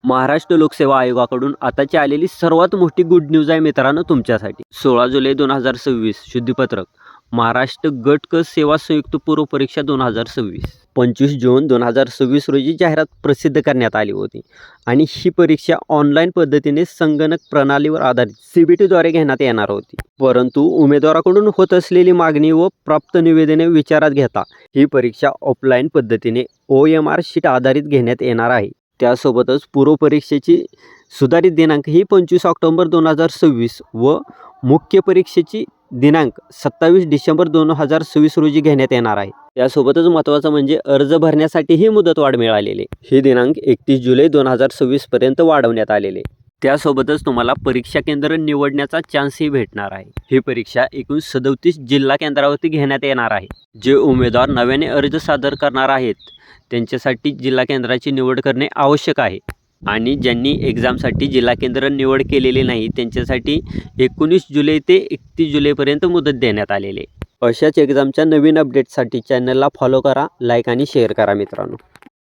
महाराष्ट्र लोकसेवा आयोगाकडून आताची आलेली सर्वात मोठी गुड न्यूज आहे मित्रांनो तुमच्यासाठी. 16 जुलै 2026 शुद्धीपत्रक महाराष्ट्र गट क सेवा संयुक्त पूर्व परीक्षा 2026. 25 जून 2026 रोजी जाहिरात प्रसिद्ध करण्यात आली होती आणि ही परीक्षा ऑनलाईन पद्धतीने संगणक प्रणालीवर आधारित CBT द्वारे घेण्यात येणार होती. परंतु उमेदवाराकडून होत असलेली मागणी व प्राप्त निवेदने विचारात घेता ही परीक्षा ऑफलाईन पद्धतीने OMR शीट आधारित घेण्यात येणार आहे. त्यासोबतच पूर्व परीक्षेची सुधारित दिनांक ही 25 ऑक्टोबर 2026 व मुख्य परीक्षेची दिनांक 27 डिसेंबर 2026 रोजी घेण्यात येणार आहे. त्यासोबतच महत्त्वाचं म्हणजे अर्ज भरण्यासाठी ही मुदतवाढ मिळालेली. ही दिनांक 31 जुलै 2026 पर्यंत वाढवण्यात आलेले. त्यासोबतच तुम्हाला परीक्षा केंद्र निवडण्याचा चान्सही भेटणार आहे. ही परीक्षा एकूण 37 जिल्हा केंद्रावरती घेण्यात येणार आहे. जे उमेदवार नव्याने अर्ज सादर करणार आहेत त्यांच्यासाठी जिल्हा केंद्राची निवड करणे आवश्यक आहे आणि ज्यांनी एक्झामसाठी जिल्हा केंद्र निवड केलेले नाही त्यांच्यासाठी 19 जुलै ते 31 जुलैपर्यंत मुदत देण्यात आलेली. अशाच एक्झामच्या नवीन अपडेट्ससाठी चॅनलला फॉलो करा, लाईक आणि शेअर करा मित्रांनो.